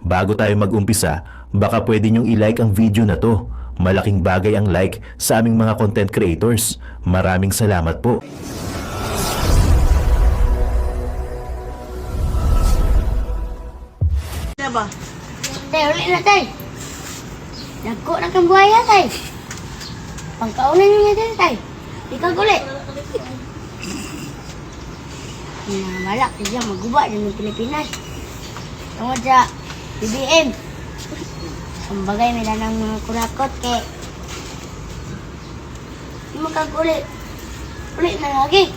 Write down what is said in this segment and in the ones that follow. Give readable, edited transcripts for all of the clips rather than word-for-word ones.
Bago tayo mag-umpisa, baka pwede nyong i-like ang video na to. Malaking bagay ang like sa aming mga content creators. Maraming salamat po. Ano ba? Tay, ulit na tay. Nagko na kang buhaya tay. Pangkaunan nyo nga tay. Ikaw ulit. Malak siya maguba din ng Pilipinas. Tungod sa BBM. Ang bagay may lanang mga kurakot kay di makagulit. Ulit na lagi.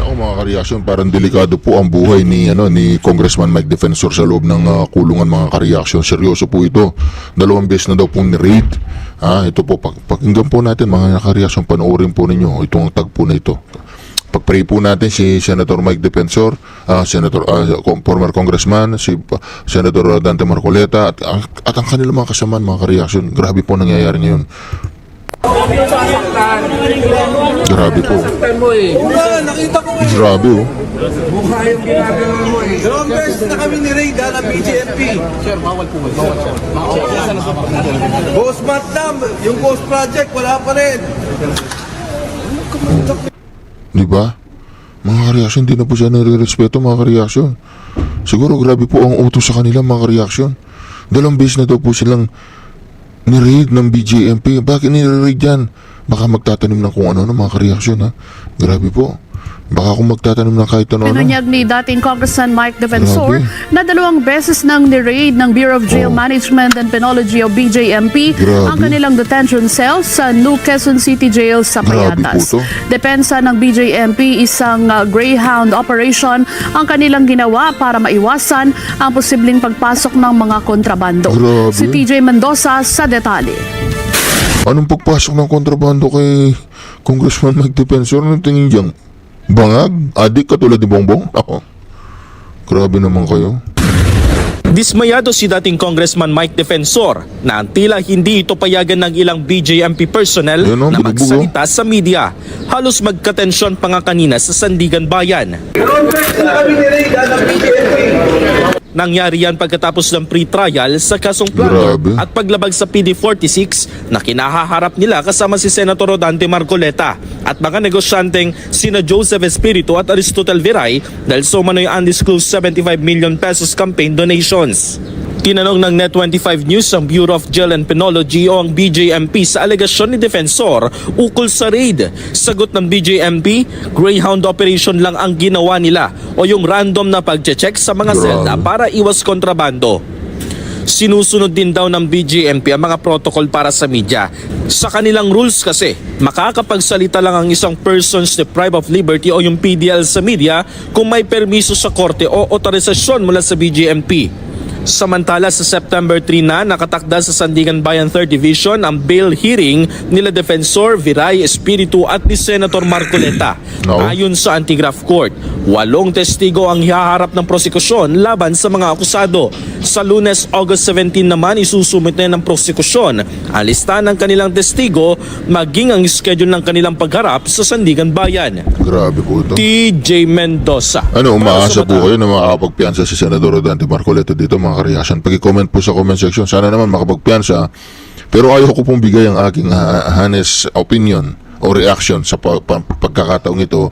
Ako mga kareaksyon, parang delikado po ang buhay ni Congressman Mike Defensor sa loob ng kulungan mga kareaksyon. Seryoso po ito. 2 beses na daw pong ni-raid. Ito po, pakinggan po natin mga kareaksyon, panoorin po ninyo itong tagpo na ito. Pag-pray po natin si Senator Mike Defensor, former Congressman, si Senator Dante Marcoleta at ang kanilang mga kasamaan mga kareaksyon. Grabe po nangyayari ngayon. Grabe po. Nakita ko ngayon. Grabe oh. Mukha yung ginagawa mo eh. 2 beses na kami ni-raid ng BJMP. Sir, bawal po. Bawal, sir. Ghost Mat Dam, yung Ghost Project, wala pa rin. Di ba? Mga kareaksyon, hindi na po siya nare-respeto mga kareaksyon. Siguro grabe po ang utos sa kanila mga kareaksyon. 2 beses na daw po silang ni-raid ng BJMP. Bakit ni-raid yan? Baka magtatanim ng kung ano mga kareaksyon ha. Grabe po. Baka kung magtatanim ng kahit ano. Pinunyag ni dating Congressman Mike Defensor Grabe. na 2 beses nang ni-raid ng Bureau of Jail Management and Penology o BJMP Grabe. ang kanilang detention cells sa New Quezon City Jail sa Grabe Payatas. po to. Depensa ng BJMP, isang Greyhound operation ang kanilang ginawa para maiwasan ang posibleng pagpasok ng mga kontrabando. Grabe. Si TJ Mendoza sa detalye. Anong pagpasok ng kontrabando kay Congressman Mike Defensor? Anong tingin dyan? Bangag? Adik katulad ni Bongbong? Ako. Grabe naman kayo. Dismayado si dating Congressman Mike Defensor na ang tila hindi ito payagan ng ilang BJMP personnel Yan, na binubugo. magsalita sa media. Halos magkatensyon pa nga kanina sa Sandigan Bayan. 2 beses na kami ni-raid ng BJMP. Nangyari yan pagkatapos ng pre-trial sa kasong plunder Grabe. at paglabag sa PD46 na kinahaharap nila kasama si Senator Dante Marcoleta at mga negosyanteng sina Joseph Espiritu at Aristotle Viray dahil sumano'y undisclosed 75 million pesos campaign donations. Tinanong ng Net25 News ang Bureau of Jail and Penology o ang BJMP sa alegasyon ni Defensor ukol sa raid. Sagot ng BJMP, Greyhound operation lang ang ginawa nila o yung random na pag-check sa mga Grabe. selda para iwas kontrabando. Sinusunod din daw ng BJMP ang mga protocol para sa media. Sa kanilang rules kasi, makakapagsalita lang ang isang persons deprived of liberty o yung PDL sa media kung may permiso sa korte o otorisasyon mula sa BJMP. Samantala sa September 3 na nakatakda sa Sandigan Bayan 3rd Division ang bail hearing nila Defensor, Viray, Espiritu at ni Senator Marcoleta. No. Ayon sa Anti-Graft Court, 8 testigo ang hihaharap ng prosekusyon laban sa mga akusado. Sa Lunes, August 17 naman isusumit na ng prosekusyon ang lista ng kanilang testigo maging ang schedule ng kanilang pagharap sa Sandigan Bayan. Grabe po ito. TJ Mendoza. Ano, Para umaasa sa po Bataan. kayo na makakapagpiansa si Senador Dante Marcoleta dito mga kareaksyon. Pag-comment po sa comment section. Sana naman makapagpiansa. Pero ayaw ko pong bigay ang aking honest opinion o reaction sa pagkakataong ito.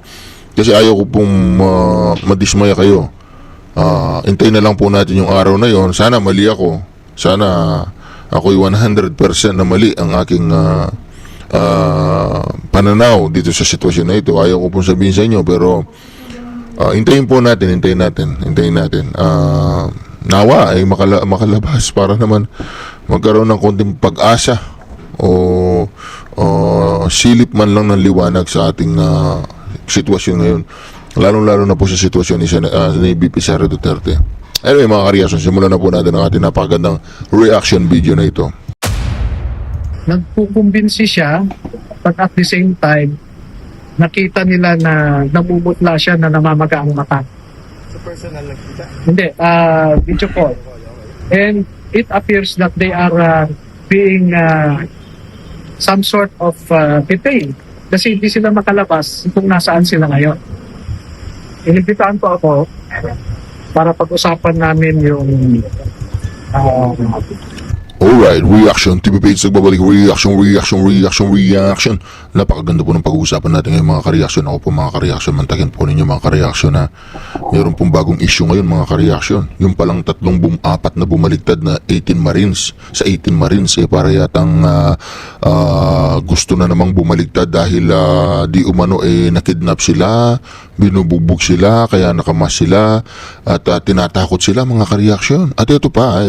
Kasi ayaw ko pong madismaya kayo. Hintayin na lang po natin yung araw na yon. Sana mali ako. Sana ako'y 100% na mali ang aking pananaw dito sa sitwasyon na ito. Ayaw ko pong sabihin sa inyo pero hintayin po natin, hintayin natin. Nawa ay makalabas para naman magkaroon ng konting pag-asa o silip man lang ng liwanag sa ating sitwasyon ngayon. Lalong-lalo na po sa sitwasyon ni VP Sara Duterte. Anyway mga kareaksyon, simulan na po natin ang ating napakagandang reaction video na ito. Nagkukumbinsi siya, but at the same time, nakita nila na namumutla siya na namamaga ang mata. Sa personal lang kita. Hindi, video call. And it appears that they are being some sort of detained. Kasi hindi sila makalabas kung nasaan sila ngayon. Inimbitahan po ako para pag-usapan namin yung Alright, reaction. TV page nagbabalik. Reaction. Napakaganda po ng pag-uusapan natin ngayon mga kareaksyon. Ako po mga kareaksyon. Mantakin po ninyo mga kareaksyon na mayroon pong bagong issue ngayon mga kareaksyon. Yung palang apat na bumaligtad na 18 Marines. Sa 18 Marines para yatang gusto na namang bumaligtad dahil di umano nakidnap sila, binubugbog sila, kaya nakamas sila at tinatakot sila mga kareaksyon. At ito pa.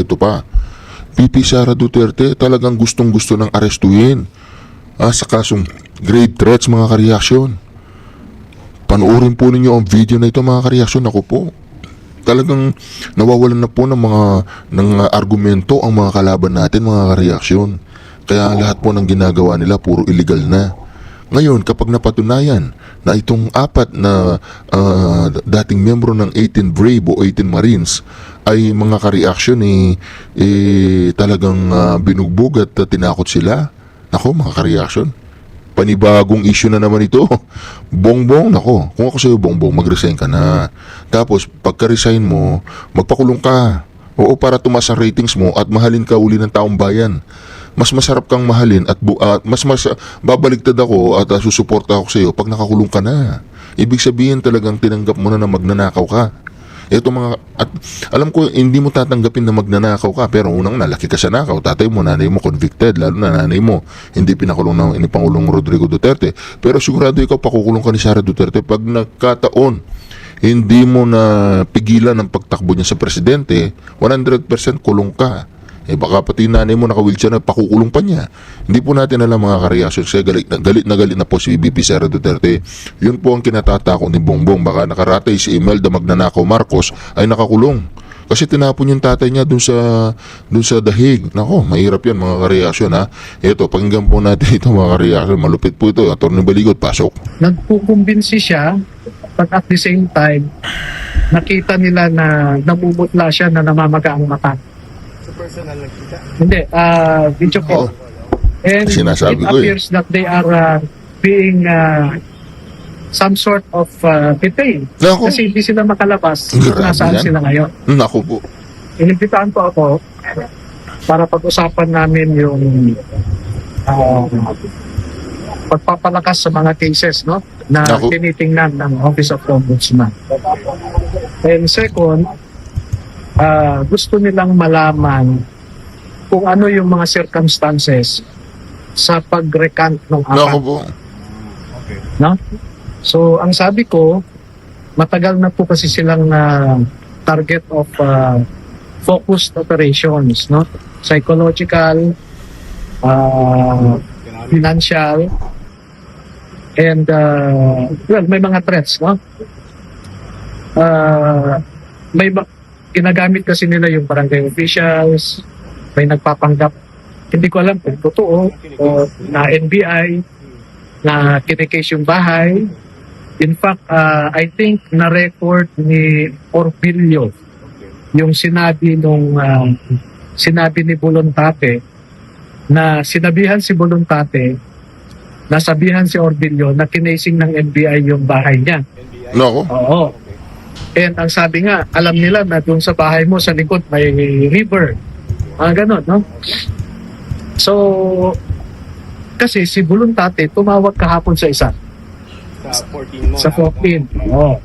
VP Sara Duterte talagang gustong-gusto ng arestuhin sa kasong grave threats mga kareaksyon. Panoorin po ninyo ang video na ito mga kareaksyon. Ako po, talagang nawawalan na po ng argumento ang mga kalaban natin mga kareaksyon. Kaya lahat po ng ginagawa nila puro illegal na. Ngayon, kapag napatunayan na itong apat na dating miyembro ng 18 Brave o 18 Marines ay mga ka-reaction talagang binugbog at tinakot sila. Nako mga ka-reaction, panibagong issue na naman ito. Bongbong, nako, kung ako sa'yo Bongbong, mag-resign ka na. Tapos pagka-resign mo, magpakulong ka. Oo, para tumaas ang ratings mo at mahalin ka uli ng taong bayan. Mas masarap kang mahalin at mas babaligtad ako at susuporta ako sa iyo pag nakakulong ka na. Ibig sabihin talagang tinanggap mo na magnanakaw ka. Ito at alam ko hindi mo tatanggapin na magnanakaw ka, pero unang nalaki ka sa nakaw, tatay mo, nanay mo convicted, lalo na nanay mo hindi pinakulong ng Pangulong Rodrigo Duterte. Pero sigurado ikaw pakukulong ka ni Sara Duterte pag nagkataon hindi mo na pigilan ang pagtakbo niya sa presidente, 100% kulong ka. Baka pati nanay mo naka-wheelchair na pakukulong pa niya. Hindi po natin alam mga kareaksyon kasi galit na po si VP Sara Duterte. Yun po ang kinatatakot ni Bongbong. Baka nakaratay si Imelda Magnanakaw Marcos ay nakakulong. Kasi tinapon yung tatay niya dun sa dahig. Nako, mahirap yan mga kareaksyon ha. Ito, pakinggan po natin ito mga kareaksyon. Malupit po ito. Atty. Baligot, pasok. nagkukumbinsi siya, but at the same time, nakita nila na namumutla siya na namamaga ang mata. Sa personal nagkita. Hindi, video call. And Sinasabi it ko appears that they are being some sort of detained. Nako. Kasi hindi sila makalabas kung Grabe nasaan yan. sila ngayon. Nako po. Inimbitahan po ako para pag-usapan namin yung pagpapalakas sa mga cases na Nako. tinitingnan ng Office of Ombudsman. And second, gusto nilang malaman kung ano yung mga circumstances sa pag-recant ng Nako apat. po. No? So, ang sabi ko, matagal na po kasi silang target of focused operations, no? Psychological, financial, and well, may mga threats, no? Ginagamit kasi nila yung barangay officials, may nagpapanggap, hindi ko alam kung totoo, o na NBI, na kinikase yung bahay. In fact, I think na-record ni Orbilio yung sinabi ni Bolontate na sinabihan si Bolontate, nasabihan si Orbilio na kinasing ng NBI yung bahay niya. Nako. Oo. And ang sabi nga, alam nila na doon sa bahay mo sa likod may river. Ganon, no? So, kasi si Bolontate tumawag kahapon sa isa. Sa 14 mo. Sa 14. Oo.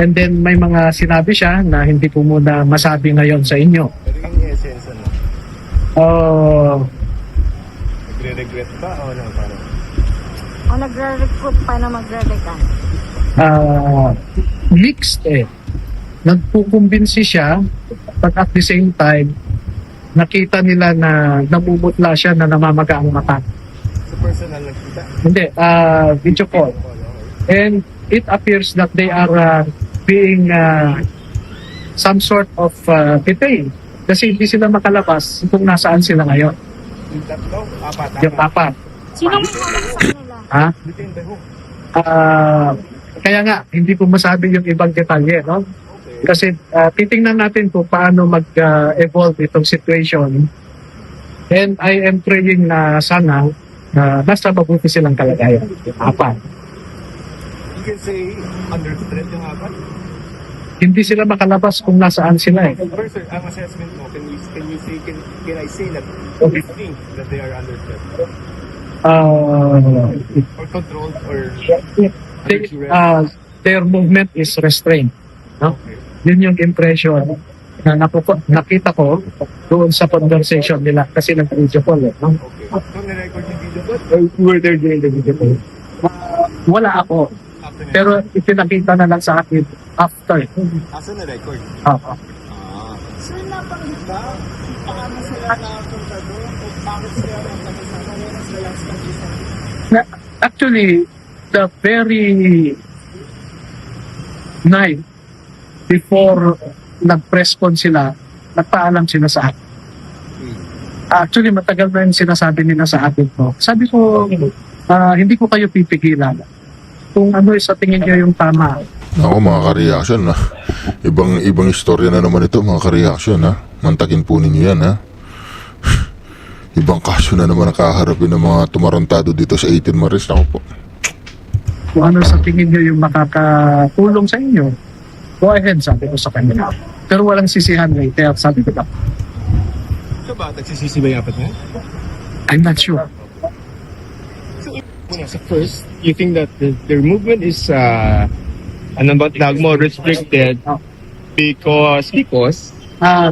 And then may mga sinabi siya na hindi ko muna masabi ngayon sa inyo. Pero yung essence, nagre-regret pa o ano? Parang? O nagre-recruit pa na magre-recant. Mixed Nagkukumbinsi siya, but at the same time, nakita nila na namumutla siya na namamaga ang mata. Sa personal nagkita. Hindi, video call. And it appears that they are being some sort of detained. Kasi hindi sila makalabas kung nasaan sila ngayon. Yung tatlo, apat. Yung apat. Sino may hawak sa kanila? Ha? Depende ho. Kaya nga, hindi ko masabi yung ibang detalye, no? Kasi titingnan natin kung paano mag-evolve itong situation. And I am praying na sana nasa mabuti silang kalagayan. Apat. You can say under threat yung apat. hindi sila makalabas kung nasaan sila eh. Pero sir, ang assessment mo, can I say that Okay. you think that they are under threat? Or controlled or Their movement is restrained. No? Yun yung impression na nakita ko doon sa conversation nila kasi nag-video call. No? okay. So, na-record yung video ko? You were there during the video call? Wala ako. After na Pero ipinakita na lang sa akin after. Asa na-record? Oo. Actually, the very night before nag-press con sila, nagpaalam sila sa akin. Actually, matagal na yung sinasabi nila sa akin to. Sabi ko, hindi ko kayo pipigilan. Kung ano sa tingin niyo yung tama. Ako, mga ka-reaction na. Ibang istorya na naman ito, mga ka-reaction ha. Mantakin po ninyo yan ha. Ibang kaso na naman nakaharapin ng mga tumarantado dito sa 18 Maris. Ako po. Kung ano sa tingin niyo yung makakatulong sa inyo, go ahead, sabi ko sa kanila. Pero walang sisihan later, sabi ko lang. Ito ba? Nagsisisi ba yung apat na? I'm not sure. Una, sa first, you think that their movement is ano ba tawag mo, restricted because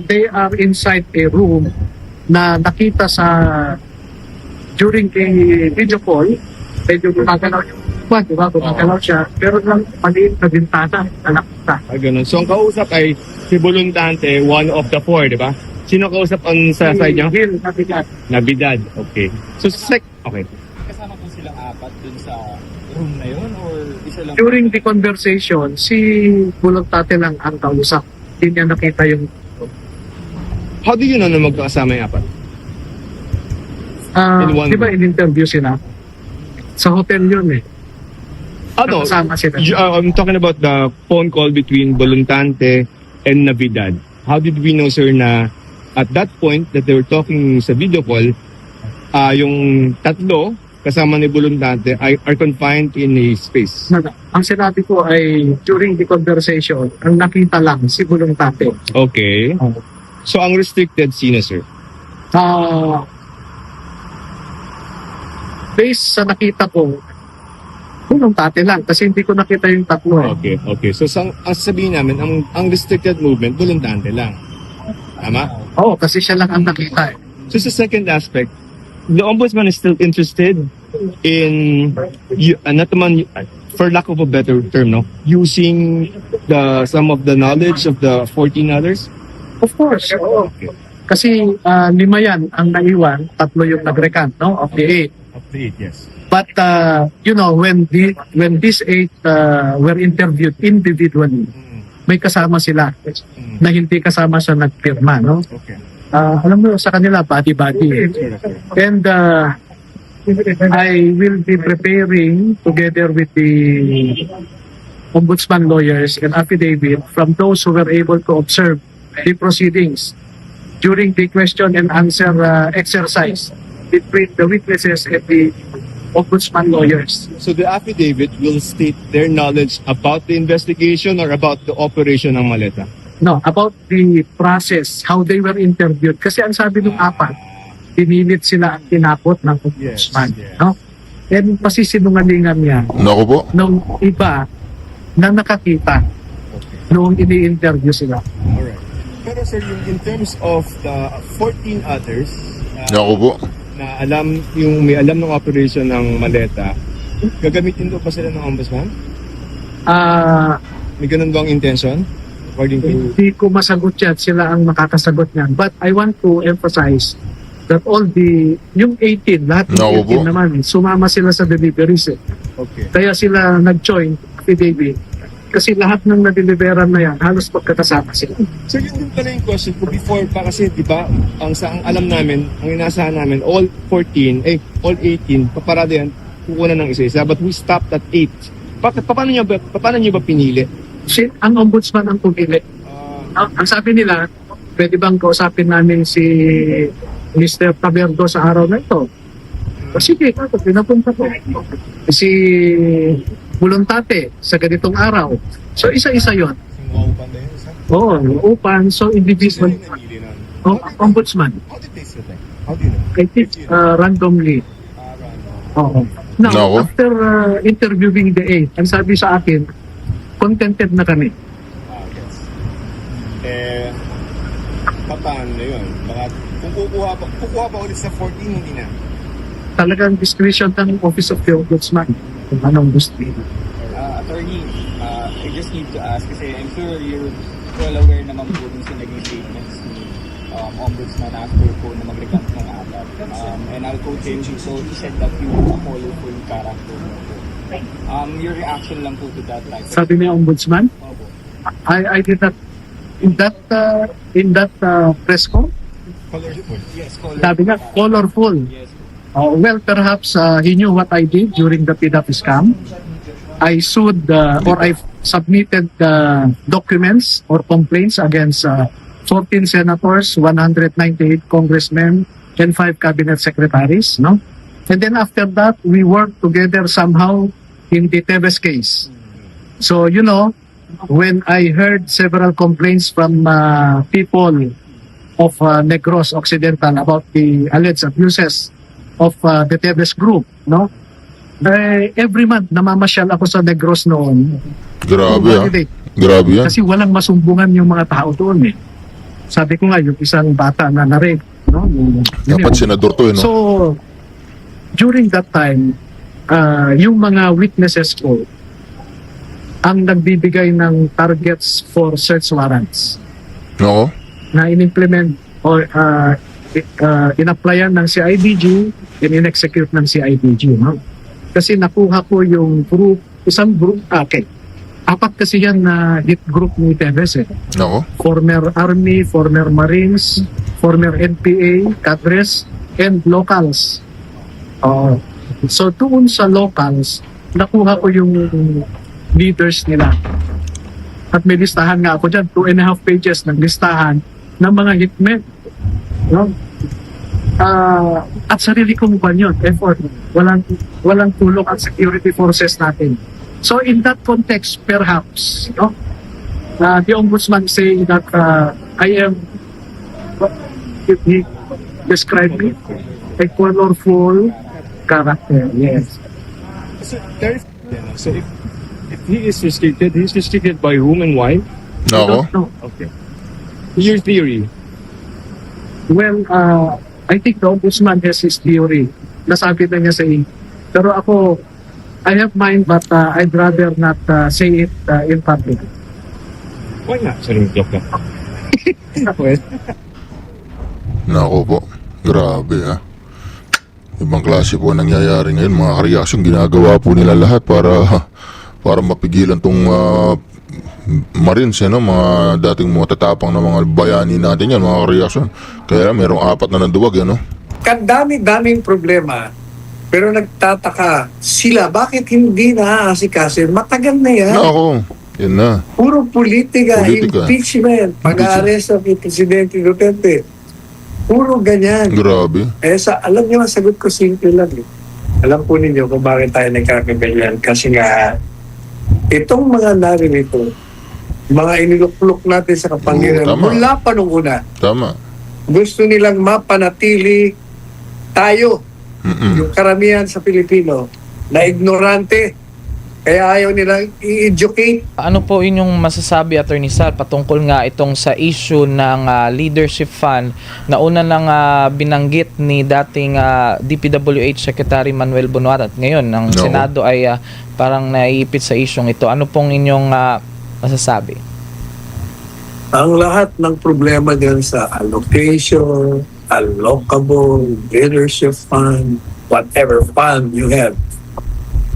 They are inside a room na nakita sa during the video call, medyo gumagalaw yung kwan, diba? Gumagalaw siya, pero lang maliit na bintana na nakita. ganun. So, ang kausap ay si Boluntante, one of the four, di ba? Sino kausap ang sa side niya? Hill, nabigat. Nabidad. Okay. So, okay. Kasama po silang apat dun sa room na yun or isa lang? During the conversation, si Bulontate lang ang kausap. Hindi niya nakita yung How do you know na magkakasama yung apat? In one di ba in-interview sila? Sa hotel yun eh. Ano? Kasama sila. I'm talking about the phone call between Boluntante and Navidad. How did we know, sir, na at that point that they were talking sa video call, yung tatlo kasama ni Boluntante are confined in a space? Ang sinabi ko ay during the conversation, ang nakita lang si Bulontate. Okay. So, ang restricted sino, sir? Based sa nakita ko, Bulontate lang kasi hindi ko nakita yung tatlo eh. Okay. So, ang sabihin namin, ang restricted movement, Boluntante lang. Tama? Oo, kasi siya lang ang nakita eh. So, sa second aspect, the ombudsman is still interested in, not naman, for lack of a better term, no, using some of the knowledge of the 14 others? Of course, oo. Kasi 5 yan ang naiwan, 3 yung nag-recant, no, of the 8. Of the 8, yes. But when these 8 were interviewed individually, may kasama sila na hindi kasama sa nagpirma, no? Okay. Alam mo sa kanila body. And I will be preparing together with the ombudsman lawyers an affidavit from those who were able to observe the proceedings during the question and answer exercise between the witnesses and the ombudsman lawyers. So the affidavit will state their knowledge about the investigation or about the operation ng maleta? No, about the process, how they were interviewed. Kasi ang sabi ng apat, pinilit sila at tinapot ng ombudsman. Yes. No? And pasisinungalingan niya Naku po. nung iba na nakakita noong ini-interview sila. Alright. Pero sir, in terms of the 14 others Naku po. na may alam ng operation ng maleta, gagamitin doon pa sila ng ombudsman? May ganun bang intention? According to... Hindi ko masagot yan, sila ang makakasagot niyan. But I want to emphasize that yung 18, lahat ng Naku 18 po. naman, sumama sila sa deliveries eh. Okay. Kaya sila nag-join affidavit. Kasi lahat ng na-deliveran na yan, halos magkakasama sila. So yun din pala yung question ko before pa kasi di ba ang alam namin, ang inasahan namin all 18 paparado yan kukunan ng isa-isa but we stopped at 8. Paano niyo ba pinili? Ang ombudsman ang pumili. Ang sabi nila, pwede bang kausapin namin si Mr. Taberdo sa araw na ito? Sige, pinapunta ko. Si Bulontate sa ganitong araw. So isa-isa yon. Nakaupan na yun, sir. Oo, upan. So, individual. Sino yung namili nun? Oh, ombudsman. How did they select? How do you know? I think randomly. Oo. Now, Nako. after interviewing the eight, ang sabi sa akin, contented na kami. Yes. Paano na yun? Baka, kung kukuha pa ulit sa 14, hindi na. Talagang discretion ng Office of the Ombudsman kung anong gusto nila. Attorney, I just need to ask kasi I'm sure you're well aware naman po dun sa naging statements ni Ombudsman after po na mag-recant ng apat. And I'll quote him, so he said that you were a colorful character. Your reaction lang po to that, like, Sabi ni Ombudsman, Opo. I did not in that press call. Colorful. Yes, colorful. Sabi niya, colorful. Yes. Well, perhaps he knew what I did during the PDAP scam. I sued or I submitted documents or complaints against 14 senators, 198 congressmen, and 5 cabinet secretaries. No? And then after that, we worked together somehow in the Tevez case. So, you know, when I heard several complaints from people of Negros Occidental about the alleged abuses of the Tevez group, no? Every month namamasyal ako sa Negros noon. Grabe to ah. validate. Grabe yan. Kasi walang masumbungan yung mga tao doon eh. Sabi ko nga, yung isang bata na na-rape, no? Dapat senador to, no? So, during that time, yung mga witnesses ko, ang nagbibigay ng targets for search warrants Nako. na in-implement or in-applyan ng CIDG and in-execute ng CIDG. No? Kasi nakuha ko yung group, isang group, okay. 4 kasi yan na hit group ni Tevez eh. Nako. Former Army, former Marines, former NPA, cadres, and locals. So doon sa locals, nakuha ko yung leaders nila. At may listahan nga ako dyan, 2.5 pages ng listahan ng mga hitmen. No? At sarili kong yun, effort. Walang tulong ang security forces natin. So in that context, perhaps, no, the Ombudsman saying that I am, what did he describe me? A colorful character, yes. So if he is restricted, he's restricted by whom and why? Nako. No. Okay. Your theory. Well, I think the Ombudsman has his theory. Nasabi na niya sa iyo. Pero ako, I have mine but I'd rather not say it in public. Why not? Sorry, joke lang. Nako po. Grabe ah. Ibang klase po nangyayari ngayon. Mga kareaksyon, ginagawa po nila lahat para mapigilan tong Marines, ano, mga dating mga tatapang na mga bayani natin yan, mga kareaksyon. Kaya merong 4 na nanduwag, ano? Kadami-daming problema. Pero nagtataka sila, bakit hindi naaasikasin? Matagal na yan. Nako. Yan na. Puro politika, Politika. impeachment, pag-aaresto ni Presidente Duterte. Puro ganyan. Grabe. Alam niyo, ang sagot ko simple lang. Alam po ninyo kung bakit tayo nagkakaganyan. Kasi nga, itong mga narinito, mga iniluklok natin sa kapangyarihan, Oo, tama. mula pa nung una, Tama. gusto nilang mapanatili tayo, yung karamihan sa Pilipino, na ignorante. Kaya ayaw nilang i-educate. Ano po inyong masasabi, Attorney Sal, patungkol nga itong sa issue ng leadership fund na una nang binanggit ni dating DPWH Secretary Manuel Bunuat at ngayon ang No. Senado ay parang naiipit sa isyong ito. Ano pong inyong masasabi? Ang lahat ng problema diyan sa allocation, allocable, leadership fund, whatever fund you have,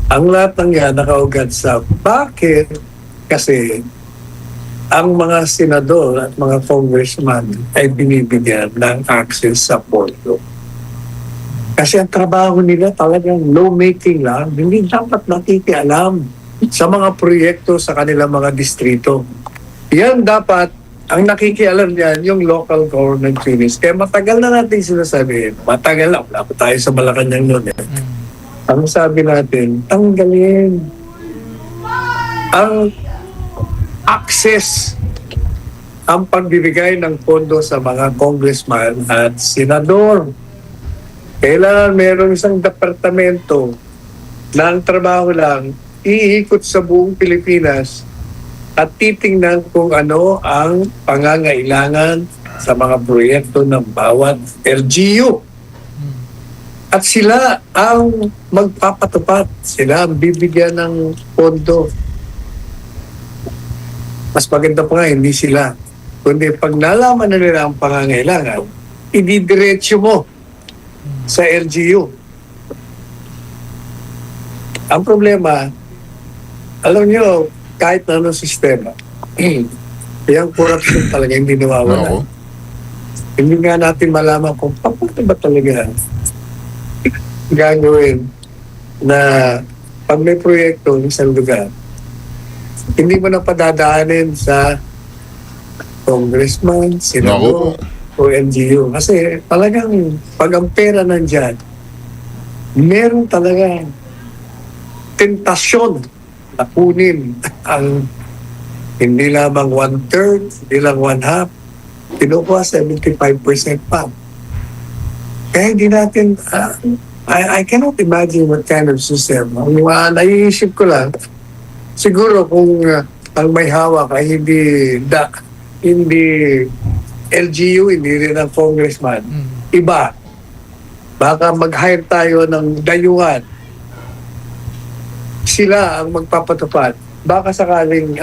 ang lahat ng yan nakaugat sa bakit kasi ang mga senador at mga congressman ay binibigyan ng access sa pondo. Kasi ang trabaho nila talagang lawmaking lang, hindi dapat nakikialam sa mga proyekto sa kanilang mga distrito. Yan dapat, ang nakikialam yan, yung local government units. Kaya matagal na natin sinasabi, matagal na, wala pa tayo sa Malacanang nun eh. Ang sabi natin, tanggalin. access ang pagbibigay ng pondo sa mga congressman at senador. Kailangan meron isang departamento na ang trabaho lang iikot sa buong Pilipinas at titingnan kung ano ang pangangailangan sa mga proyekto ng bawat LGU. At sila ang magpapatupad. Sila ang bibigyan ng pondo. Mas maganda pa nga, hindi sila. Kundi pag nalaman na nila ang pangangailangan, ididiretso mo sa LGU. Ang problema, alam nyo, kahit na anong sistema, yung corruption talaga hindi nawawala. Oo. Hindi nga natin malaman kung paano ba talaga gagawin na pag may proyekto ng isang lugar, hindi mo na padadaanin sa congressman, senador, o NGO. Kasi talagang pag ang pera nandyan, meron talaga tentasyon na kunin ang hindi lamang 1/3, hindi lang 1/2, kinukuha 75% pa. Kaya hindi natin, I cannot imagine what kind of system. Ang naiisip ko lang, siguro kung ang may hawak ay hindi LGU, hindi rin ang congressman, iba. Baka mag-hire tayo ng dayuhan. Sila ang magpapatupad. Baka sakaling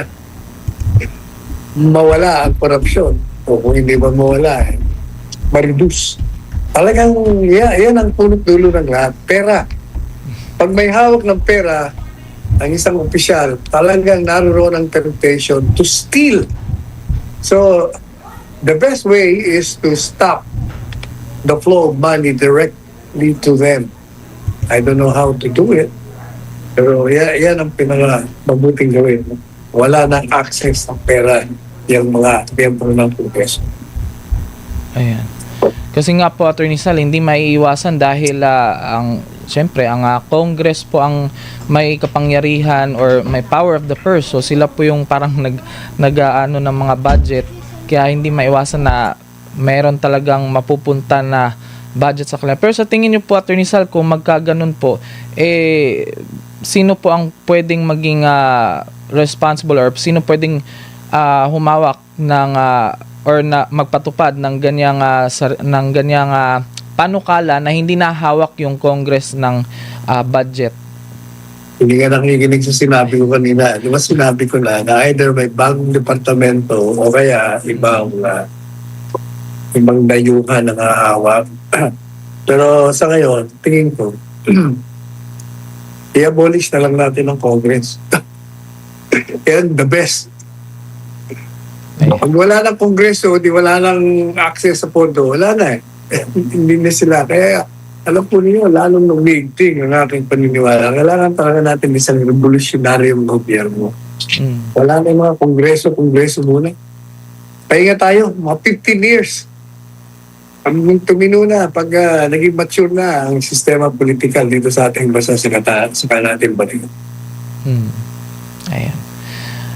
mawala ang korupsyon. O kung hindi ba mawala, ma-reduce. Talagang yan ang punot dulo ng lahat. Pera. Pag may hawak ng pera, ang isang opisyal, talagang naroon ang temptation to steal. So, the best way is to stop the flow of money directly to them. I don't know how to do it. Pero yan ang pinaka-mabuting gawin. Wala nang access ng pera yung mga miyembro ng Kongreso. Ayan. Kasi nga po, Attorney Sal, hindi maiiwasan dahil siyempre, ang Congress po ang may kapangyarihan or may power of the purse. So sila po yung parang nag-ano ng mga budget. Kaya hindi maiwasan na mayroon talagang mapupunta na budget sa kanila. Pero sa tingin niyo po, Attorney Sal, kung magkaganon po, sino po ang pwedeng maging responsible or sino pwedeng humawak ng or na magpatupad ng ganyang panukala na hindi nahawak yung Congress ng budget? Hindi ka nakikinig sa sinabi ko kanina. Di ba sinabi ko na either may bagong departamento o kaya ibang dayuhan na nahahawak. Pero sa ngayon, tingin ko, i-abolish na lang natin ang Congress. And the best. Pag wala ng Kongreso, di wala ng access sa pondo, wala na eh. Hindi na sila. Kaya alam po niyo, lalong nagigting ang aking paniniwala. Kailangan talaga natin isang revolutionaryong gobyerno. Wala na yung mga Kongreso muna. Pahinga tayo, mga 15 years. Ang tumino na pag naging mature na ang sistema politikal dito sa ating bansa sa natin balik.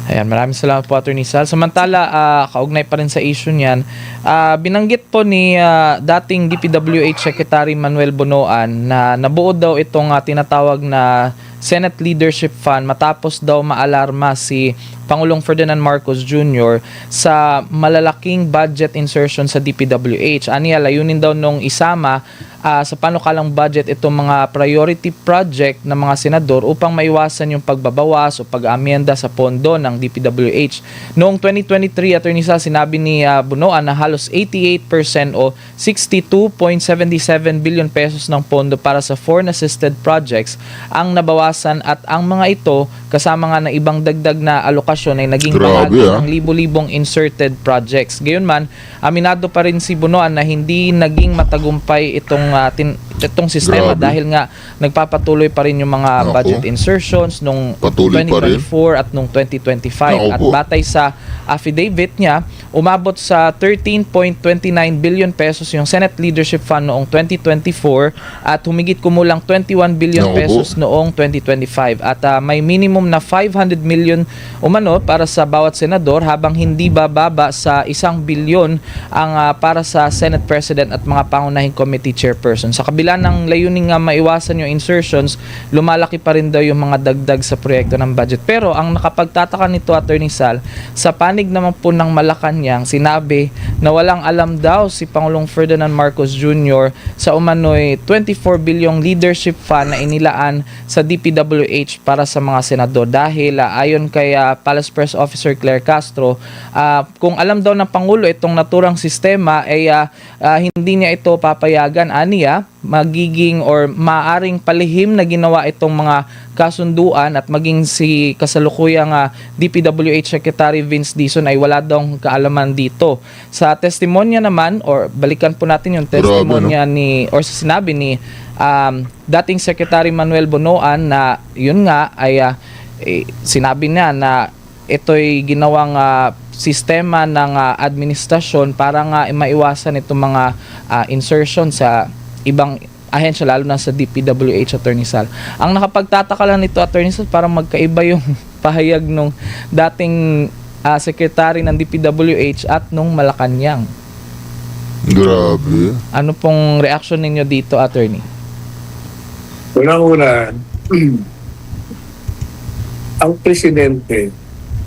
Ayan, maraming salamat po, Attorney Sal. Samantala, kaugnay pa rin sa issue niyan, binanggit po ni dating DPWH Secretary Manuel Bonoan na nabuo daw itong tinatawag na Senate Leadership Fund matapos daw maalarma si Pangulong Ferdinand Marcos Jr. sa malalaking budget insertion sa DPWH. Aniya, layunin daw nung isama sa panukalang budget itong mga priority project ng mga senador upang maiwasan yung pagbabawas o pag-amyenda sa pondo ng DPWH. Noong 2023, Attorney Sal, sinabi ni Bonoan na halos 88% o 62.77 billion pesos ng pondo para sa foreign assisted projects ang nabawasan at ang mga ito kasama nga ng ibang dagdag na alokasyon ay naging bahagi ng libo-libong inserted projects. Gayunman, aminado pa rin si Bonoan na hindi naging matagumpay itong itong sistema Grabe. dahil nga nagpapatuloy pa rin yung mga Naku. budget insertions nung Patuloy pa rin. 2024 at nung 2025. Naku At po. batay sa affidavit niya, umabot sa 13.29 billion pesos yung Senate Leadership Fund noong 2024 at humigit kumulang 21 billion Naku po. pesos noong 2025. At may minimum na 500 million umano para sa bawat senador habang hindi bababa sa 1 bilyon ang para sa Senate President at mga pangunahing committee chairperson. Sa kabila ng layuning nga maiwasan yung insertions, lumalaki pa rin daw yung mga dagdag sa proyekto ng budget. Pero ang nakapagtataka nito, Attorney Sal, sa panig naman po ng Malacanang, sinabi na walang alam daw si Pangulong Ferdinand Marcos Jr. sa umano'y 24 bilyong leadership fund na inilaan sa DPWH para sa mga senador. Dahil ayon kay Palace Press Officer Claire Castro, kung alam daw ng Pangulo itong naturang sistema ay hindi niya ito papayagan, aniya magiging or maaring palihim na ginawa itong mga kasunduan at maging si kasalukuyang DPWH Secretary Vince Dizon ay wala daw kaalaman dito. Sa testimonya naman, or balikan po natin yung testimonya ni or sa sinabi ni dating Secretary Manuel Bonoan na yun nga ay sinabi niya na ito'y ginawang sistema ng administrasyon para nga maiwasan itong mga insertion sa ibang ahensya, lalo na sa DPWH, Attorney Sal. Ang nakapagtataka lang nito, Attorney Sal, parang magkaiba yung pahayag nung dating secretary ng DPWH at nung Malacanang. Grabe. Ano pong reaction ninyo dito, Attorney? Unang-una, ang presidente,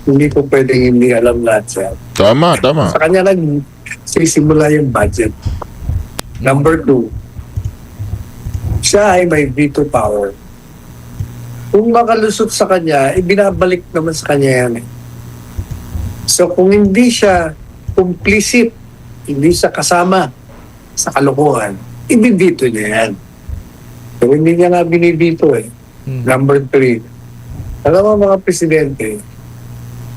hindi ko pwedeng hindi alam lahat siya. Tama. Sa kanya nagsisimula yung budget. Number 2, siya ay may veto power. Kung makalusot sa kanya, ibinabalik naman sa kanya yan. So kung hindi siya complicit, hindi siya kasama sa kalokohan, ibibito niya yan. So hindi niya nga binibito eh. Number 3, alam mo mga presidente,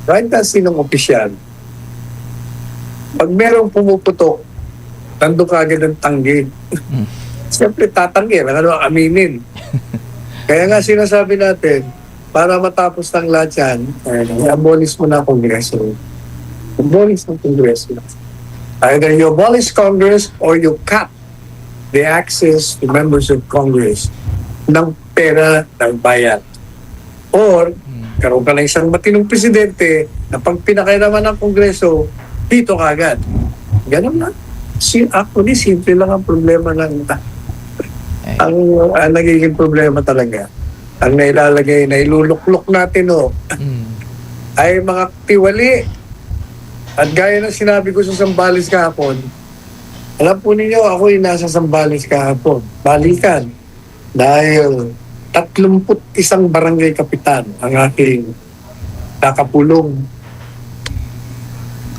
kahit na sinong opisyal, pag merong pumuputok, tando ka agad ang tanggi. Siyempre tatanggi, ano aminin. Kaya nga sinasabi natin, para matapos ng lahat yan, i-abolish mo na ang Kongreso. Abolish ng Kongreso. Either you abolish Congress or you cut the access to members of Congress ng pera ng bayan. Or, karoon ka na isang matinong presidente na pag pinakairaman ng Kongreso, dito ka agad. Ganun na. Actually, simple lang ang problema ng ang nagiging problema talaga. Ang nailalagay, nailuluklok natin ay mga tiwali. At gaya ng sinabi ko sa Zambales kahapon, alam po ninyo, ako ay nasa Zambales kahapon. Balikan. Dahil 31 barangay kapitan ang aking nakapulong.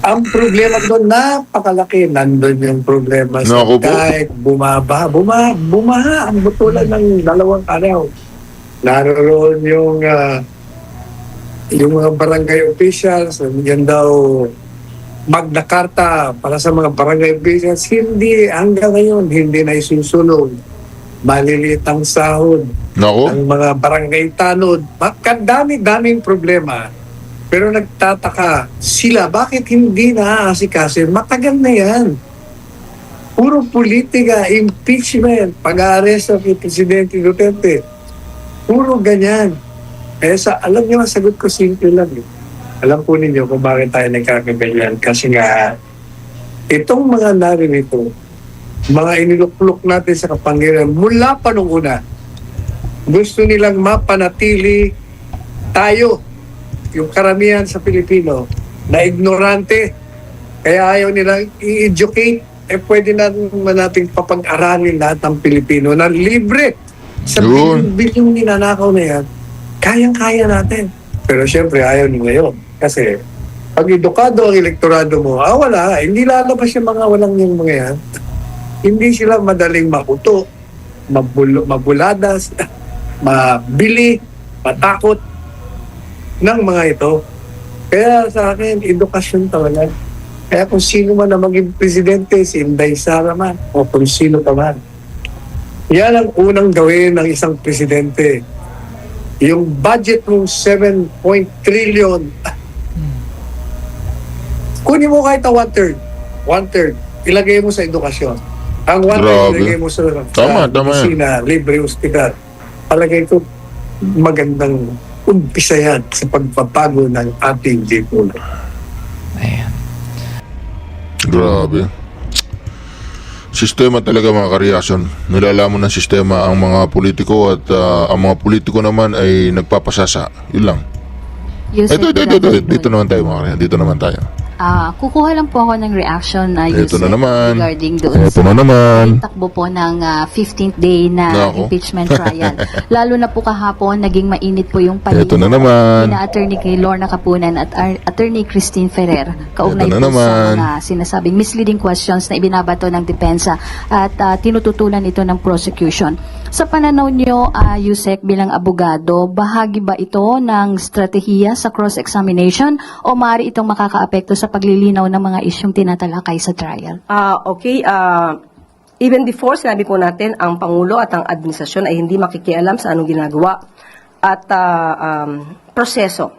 Ang problema doon, napakalaki. Nandun yung problema sa Naku po. kahit bumaha ang butulan ng 2 araw. Naroon yung mga barangay officials, yan daw Magna Carta para sa mga barangay officials, hindi, hanggang ngayon, hindi na isusunod. Maliliit ang sahod. Nako. Ang mga barangay tanod. Dami-daming problema. Pero nagtataka sila, bakit hindi naaasikasin? Matagal na yan. Puro politika, impeachment, pag-aaresto kay Presidente Duterte. Puro ganyan. Kaya alam niyo, ang sagot ko simple lang. Alam po ninyo kung bakit tayo nagkakaganyan. Kasi nga, itong mga narinito, mga iniluklok natin sa kapangyarihan, mula pa nung una, gusto nilang mapanatili tayo, yung karamihan sa Pilipino, na ignorante. Kaya ayaw nilang i-educate, pwede nating papag-aralin lahat ng Pilipino na libre. Sa bilyong ninanakaw na yan, kayang-kaya natin. Pero syempre, ayaw nila yun. Kasi, pag edukado ang elektorado mo, wala, hindi lalabas yung mga walang yung mga yan. Hindi sila madaling makuto, mabuladas, mabili, matakot ng mga ito. Kaya sa akin, edukasyon talaga. Kaya kung sino man na maging presidente, si Inday Sara man, o kung sino pa man, Yan ang unang gawin ng isang presidente. Yung budget ng 7 trillion, kunin mo kahit na one-third, ilagay mo sa edukasyon. Ang one-third Grabe. ilagay mo sa Tama, tama yan. medisina, libre hospital. Palagay ko, magandang umpisa yan sa pagpapago ng ating lipunan. Ayan. Grabe. Sistema talaga mga kareaksyon. Nilalamon ng sistema ang mga politiko at ang mga politiko naman ay nagpapasasa. Yun lang. Ito. Dito naman tayo mga kareaksyon. Dito naman tayo. Kukuha lang po ako ng reaction na Ito na naman. regarding doon Ito na naman. takbo po ng 15th day na Nako. impeachment trial. Lalo na po kahapon, naging mainit po yung Ito na naman. na Attorney Lorna Capunan at Attorney Christine Ferrer. Kaugnay Ito na po naman. sa mga sinasabing misleading questions na ibinabato ng depensa at tinututulan ito ng prosecution. Sa pananaw nyo, Yusek, bilang abogado, bahagi ba ito ng strategiya sa cross-examination o maaari itong makakaapekto sa paglilinaw ng mga isyong tinatalakay sa trial? Even before, sinabi po natin, ang Pangulo at ang administrasyon ay hindi makikialam sa anong ginagawa at proseso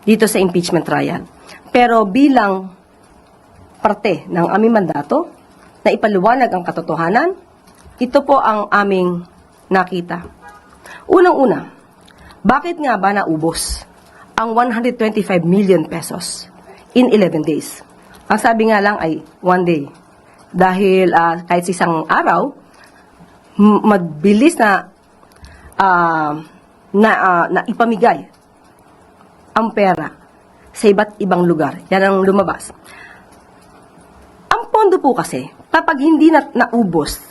dito sa impeachment trial. Pero bilang parte ng aming mandato na ipaliwanag ang katotohanan, ito po ang aming nakita. Unang-una, bakit nga ba naubos ang 125 million pesos in 11 days? Ang sabi nga lang ay 1 day. Dahil kahit sa isang araw, magbilis na ipamigay ang pera sa iba't ibang lugar. Yan ang lumabas. Ang pondo po kasi, kapag hindi naubos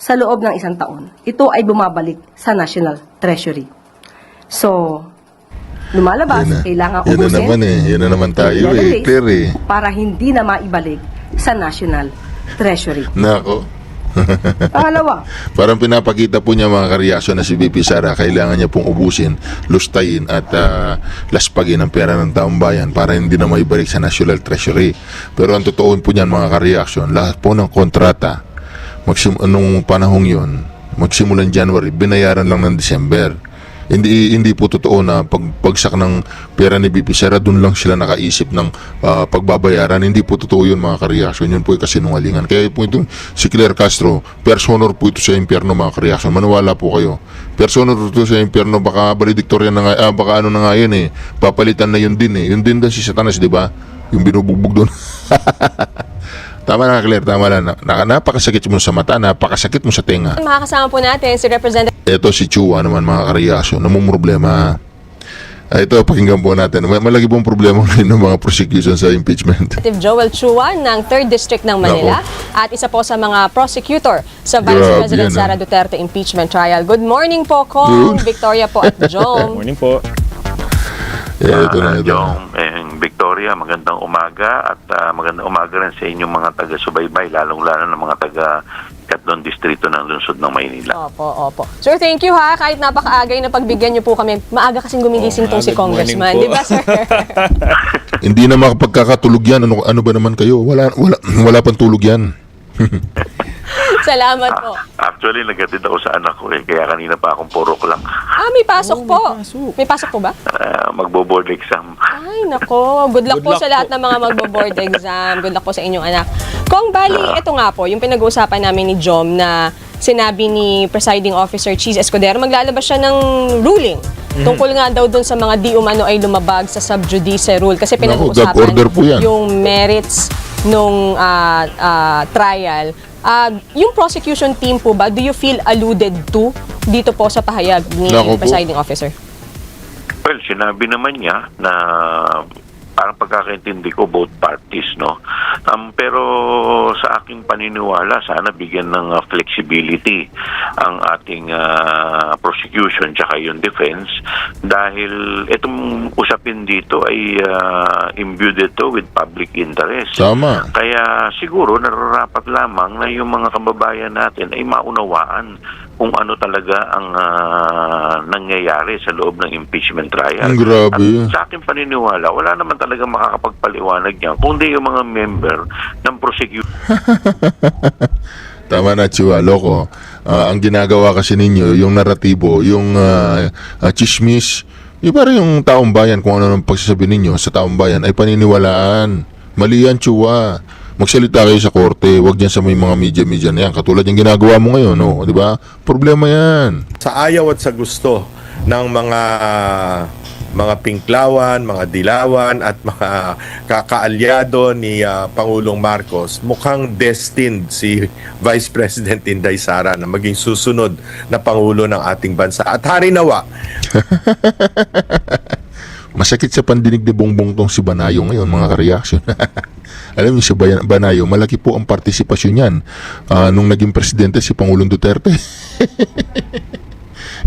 sa loob ng isang taon, ito ay bumabalik sa National Treasury. So, lumalabas, kailangan Yan na ubusin. naman Yan na naman tayo in 11 days Clear para hindi na maibalik sa National Treasury. Nako. Pangalawa, Parang pinapakita po niya mga kareaksyon na si VP Sara, kailangan niya pong ubusin, lustayin at laspagin ang pera ng taong bayan para hindi na maibalik sa National Treasury. Pero ang totoo po niyan mga kareaksyon, lahat po ng kontrata nung panahong yon, magsimulan January, binayaran lang ng December. Hindi po totoo na pagbagsak ng pera ni VP Sara, doon lang sila nakaisip ng pagbabayaran. Hindi po totoo yun mga kareaksyon. Yun po ay kasinungalingan. Kaya po itong si Claire Castro, personor po ito sa impyerno mga kareaksyon. Maniwala po kayo. Personor ito sa impyerno, baka valedictorian na nga, baka ano na nga yun papalitan na yun din Yun din si Satanas, di ba? Yung binubugbog doon. Tama na Claire, tama na. Napakasakit mo sa mata, napakasakit mo sa tenga. Makakasama po natin si Representative Ito si Chua naman mga kareaksyon, namumroblema. Ito, pakinggan po natin. Malagi pong problema ngayon ng mga prosecution sa impeachment. Joel Chua ng 3rd District ng Manila at isa po sa mga prosecutor sa Vice Grabe President yan, Sara Duterte impeachment trial. Good morning po, Kong, Victoria po at Jom. Morning po. Ito na. Jong Victoria, magandang umaga at magandang umaga rin sa inyong mga taga-subaybay, lalong-lalo ng mga taga-Ikatlong Distrito ng Lungsod ng Maynila. Opo. Sir, thank you ha. Kahit napakaagay na pagbigyan niyo po kami. Maaga kasing gumigising tong si good morning Congressman. po. Di ba, sir? Hindi na makapagkakatulog yan. Ano ba naman kayo? Wala pang tulog yan. Salamat po. Actually, nagatid ako sa anak ko kaya kanina pa akong 4 o'clock. May pasok po. May pasok po ba? Magbo-board exam. Ay, nako. Good luck po sa lahat ng mga magbo-board exam. Good luck po sa inyong anak. Kung bali, ito nga po, yung pinag-uusapan namin ni Jom na sinabi ni Presiding Officer Cheese Escudero, maglalabas siya ng ruling. Tungkol nga daw dun sa mga di umano ay lumabag sa sub judice rule. Kasi pinag-uusapan gag-order po yan. yung merits nung trial. Yung prosecution team po ba, do you feel alluded to dito po sa pahayag ni Presiding Officer? Well, sinabi naman niya na parang pagkakaintindi ko both parties, no? Pero sa aking paniniwala, sana bigyan ng flexibility ang ating prosecution tsaka yung defense dahil itong usapin dito ay imbued ito with public interest. Tama. Kaya siguro nararapat lamang na yung mga kababayan natin ay maunawaan kung ano talaga ang nangyayari sa loob ng impeachment trial. Grabe. At sa aking paniniwala, wala naman talaga makakapagpaliwanag niyan kundi yung mga member ng prosecution. Tama na, Chua, loko. Ang ginagawa kasi ninyo, yung naratibo, yung chismis, yung parang yung taong bayan, kung ano ang pagsasabi ninyo sa taong bayan, ay paniniwalaan. Mali yan, Chua. Magsalita kayo sa korte, wag dyan sa may mga media-media na yan. Katulad yung ginagawa mo ngayon, no? Di ba? Problema yan. Sa ayaw at sa gusto ng mga pinklawan, mga dilawan at mga kakaalyado ni Pangulong Marcos, mukhang destined si Vice President Inday Sara na maging susunod na Pangulo ng ating bansa. At hari nawa. Masakit sa pandinig ni Bongbong tong si Banayo ngayon, mga ka-reaction. Alam niyo si Banayo, malaki po ang partisipasyon niyan nung naging presidente si Pangulong Duterte.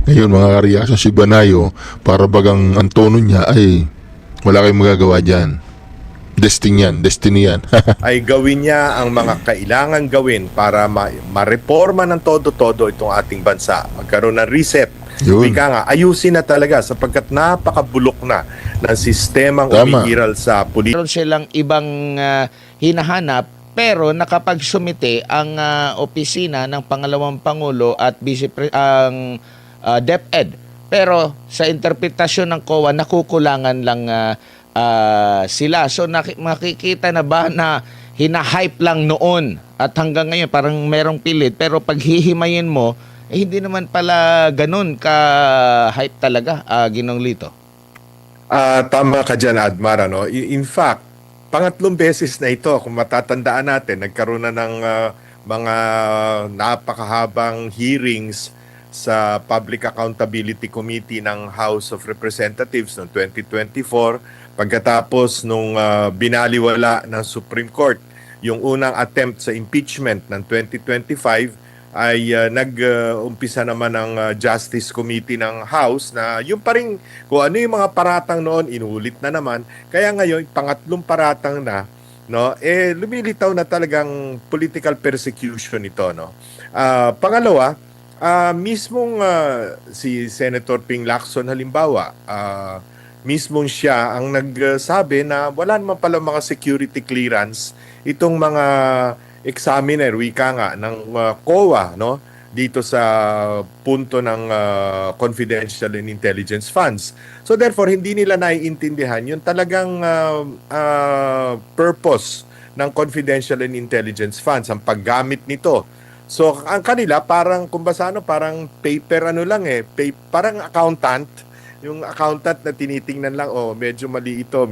Ngayon, mga ka-reaction, si Banayo, para bagang ang tono niya ay wala kayong magagawa dyan. Destiny yan. Ay gawin niya ang mga kailangan gawin para ma-reforma ng todo-todo itong ating bansa. Magkaroon ng reset. Wika nga, ayusin na talaga sapagkat napakabulok na ng sistemang umiiral sa politika. Meron silang ibang hinahanap pero nakapagsumite ang opisina ng pangalawang Pangulo at ang DepEd. Pero sa interpretasyon ng COA, nakukulangan lang sila. So makikita na ba na hinahype lang noon at hanggang ngayon parang merong pilit pero pag hihimayin mo, hindi naman pala ganun ka-hype talaga, Ginong Lito. Tama ka dyan, Admar. Ano? In fact, pangatlong beses na ito, kung matatandaan natin, nagkaroon na ng mga napakahabang hearings sa Public Accountability Committee ng House of Representatives noong 2024, pagkatapos nung binaliwala ng Supreme Court yung unang attempt sa impeachment ng 2025, ay nag-umpisa naman ng Justice Committee ng House na yung pa rin kung ano yung mga paratang noon, inulit na naman. Kaya ngayon, pangatlong paratang na, no, lumilitaw na talagang political persecution ito. No? Pangalawa, mismong si Senator Ping Lacson halimbawa, mismong siya ang nagsabi na wala naman pala mga security clearance itong mga examiner, wika nga, ng COA, no? Dito sa punto ng confidential and intelligence funds. So therefore, hindi nila naiintindihan yung talagang purpose ng confidential and intelligence funds, ang paggamit nito. So ang kanila parang parang paper parang accountant, yung accountant na tinitingnan lang, medyo mali ito.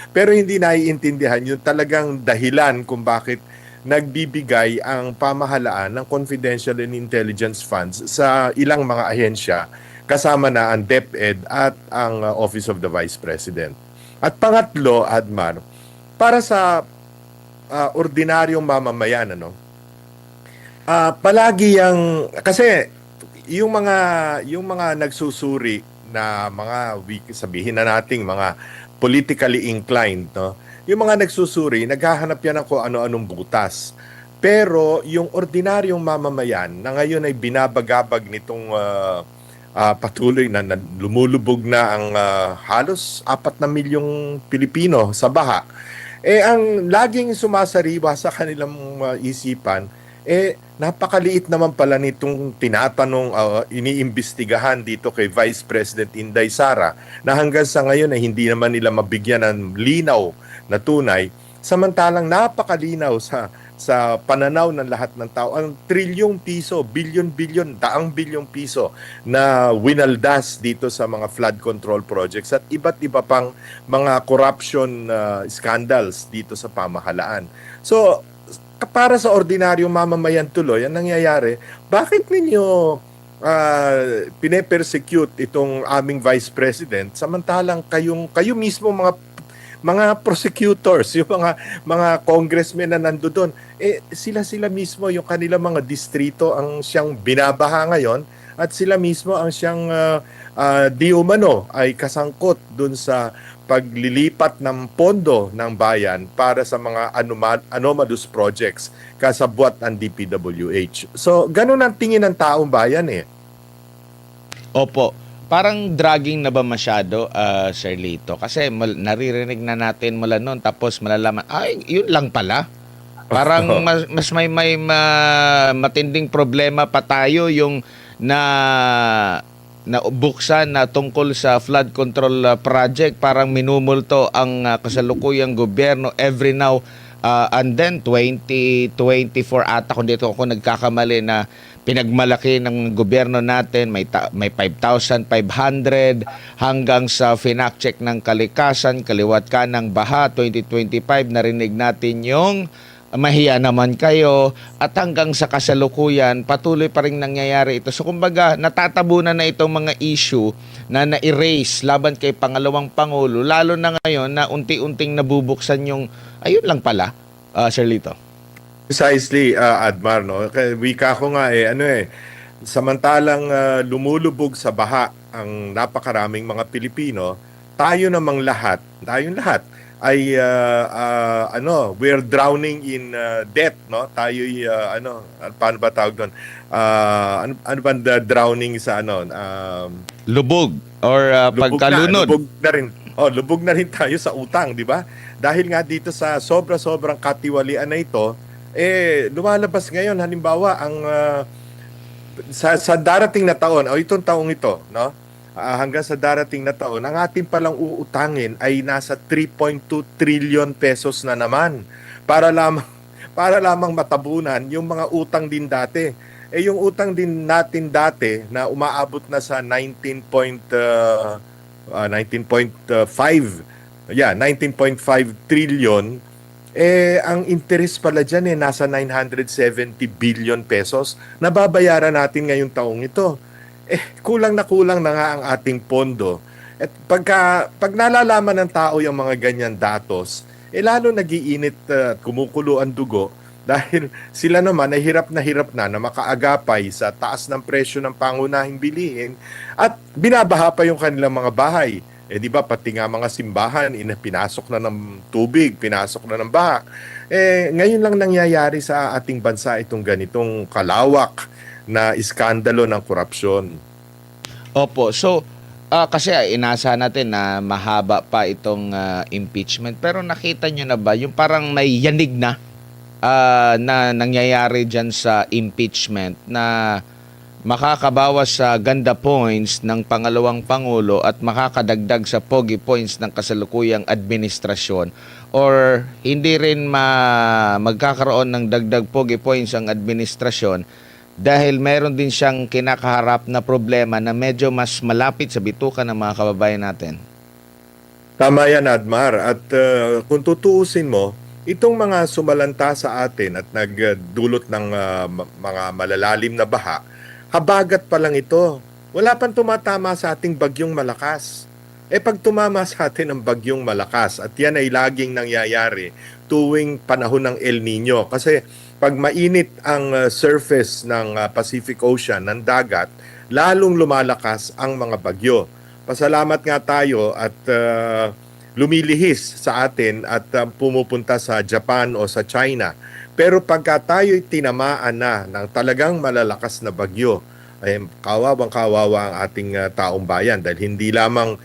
Pero hindi naiintindihan yung talagang dahilan kung bakit nagbibigay ang pamahalaan ng confidential and intelligence funds sa ilang mga ahensya, kasama na ang DepEd at ang Office of the Vice President. At pangatlo, Admar, para sa ordinaryong mamamayan, palagi kasi yung mga nagsusuri na mga sabihin na nating mga politically inclined, no? Yung mga nagsusuri, naghahanap yan ng kung ano-anong butas. Pero yung ordinaryong mamamayan na ngayon ay binabagabag nitong patuloy na lumulubog na ang halos 4 na milyong Pilipino sa baha, ang laging sumasariwa sa kanilang isipan, napakaliit naman pala nitong tinatanong, iniimbestigahan dito kay Vice President Inday Sara na hanggang sa ngayon ay hindi naman nila mabigyan ng linaw na tunay, samantalang napakalinaw sa pananaw ng lahat ng tao ang trilyong piso, bilyon-bilyon, daang bilyong piso na winaldas dito sa mga flood control projects at iba't iba pang mga corruption scandals dito sa pamahalaan. So, para sa ordinaryong mamamayan tuloy, ang nangyayari, bakit ninyo pine-persecute itong aming Vice President samantalang kayo mismo mga prosecutors, yung mga congressmen na nando doon, sila mismo yung kanilang mga distrito ang siyang binabaha ngayon at sila mismo ang siyang di umano ay kasangkot doon sa paglilipat ng pondo ng bayan para sa mga anomalous projects kasabwat ng DPWH. So, ganun ang tingin ng taong bayan Opo. Parang dragging na ba masyado, Sir Lito? Kasi naririnig na natin mula noon tapos malalaman, yun lang pala. Parang mas may matinding problema pa tayo yung na buksan na tungkol sa flood control project. Parang minumulto ang kasalukuyang gobyerno every now and then 2024 ata kung dito ako nagkakamali na pinagmalaki ng gobyerno natin. May 5,500 hanggang sa finact check ng kalikasan, kaliwat ka ng baha 2025. Narinig natin yung mahiya naman kayo, at hanggang sa kasalukuyan patuloy pa rin nangyayari ito. So kumbaga natatabunan na itong mga issue na na-erase laban kay pangalawang Pangulo, lalo na ngayon na unti-unting nabubuksan yung ayun lang pala, Sir Lito. Precisely, Admar, no? Wika ko nga samantalang lumulubog sa baha ang napakaraming mga Pilipino, tayong lahat ay we're drowning in debt, no? Tayo'y paano ba tawag doon? Ano ba drowning sa lubog or pagkalunod? Lubog na rin tayo sa utang, di ba? Dahil nga dito sa sobrang katiwalian na ito, lumalabas ngayon halimbawa ang sa darating na taon o itong taong ito, no? Hanggang sa darating na taon, ang ating palang uutangin ay nasa 3.2 trillion pesos na naman para lamang matabunan yung mga utang din dati. Yung utang din natin dati na umaabot na sa 19.5 trillion, ang interest pala dyan nasa 970 billion pesos na babayaran natin ngayong taong ito. Kulang na nga ang ating pondo. At pag nalalaman ng tao yung mga ganyan datos, lalo nagiinit at kumukulo ang dugo dahil sila naman ay hirap na makaagapay sa taas ng presyo ng pangunahing bilihin at binabaha pa yung kanilang mga bahay. Di ba pati nga mga simbahan pinasok na ng tubig, pinasok na ng baha. Ngayon lang nangyayari sa ating bansa itong ganitong kalawak na iskandalo ng korupsyon. Opo. So, kasi inasa natin na mahaba pa itong impeachment. Pero nakita nyo na ba yung parang may yanig na nangyayari dyan sa impeachment na makakabawas sa ganda points ng pangalawang Pangulo at makakadagdag sa pogi points ng kasalukuyang administrasyon, or hindi rin magkakaroon ng dagdag pogi points ang administrasyon dahil meron din siyang kinakaharap na problema na medyo mas malapit sa bituka ng mga kababayan natin. Tama yan, Admar. At kung tutuusin mo, itong mga sumalanta sa atin at nagdulot ng mga malalalim na baha, habagat pa lang ito. Wala pang tumatama sa ating bagyong malakas. Pag tumama sa atin ang bagyong malakas, at yan ay laging nangyayari tuwing panahon ng El Nino. Kasi pag mainit ang surface ng Pacific Ocean, ng dagat, lalong lumalakas ang mga bagyo. Pasalamat nga tayo at lumilihis sa atin at pumupunta sa Japan o sa China. Pero pagka tayo'y tinamaan na ng talagang malalakas na bagyo, ay kawawang-kawawa ang ating taong bayan dahil hindi lamang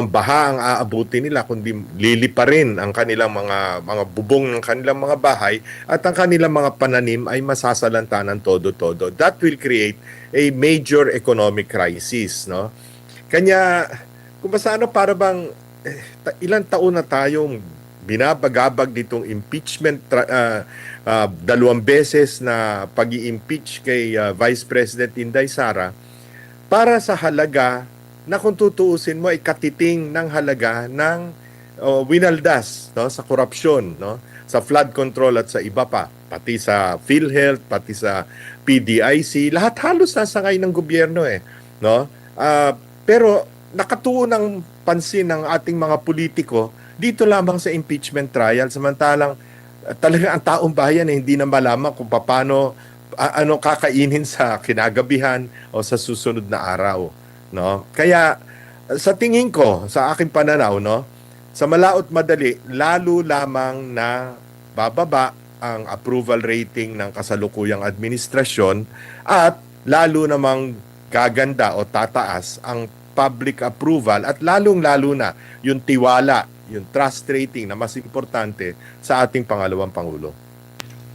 baha ang aabutin nila, kundi lilipa rin ang kanilang mga bubong ng kanilang mga bahay at ang kanilang mga pananim ay masasalanta ng todo-todo. That will create a major economic crisis, no? Kanya kung paano, para bang ilang taon na tayong binabagabag ditong impeachment, 2 beses na pag-i-impeach kay Vice President Inday Sara para sa halaga na kung tutuusin mo ay katiting ng halaga ng winaldas, no, sa korupsyon, no, sa flood control at sa iba pa, pati sa PhilHealth, pati sa PDIC, lahat halos nasangay ng gobyerno no? Pero nakatuon ng pansin ng ating mga politiko dito lamang sa impeachment trial, samantalang talagang ang taong bayan hindi na malaman kung paano kakainin sa kinagabihan o sa susunod na araw, no? Kaya sa tingin ko, sa aking pananaw, no, sa malaot madali, lalo lamang na bababa ang approval rating ng kasalukuyang administrasyon at lalo namang gaganda o tataas ang public approval at lalong-lalo na yung tiwala, yung trust rating na mas importante sa ating pangalawang Pangulo.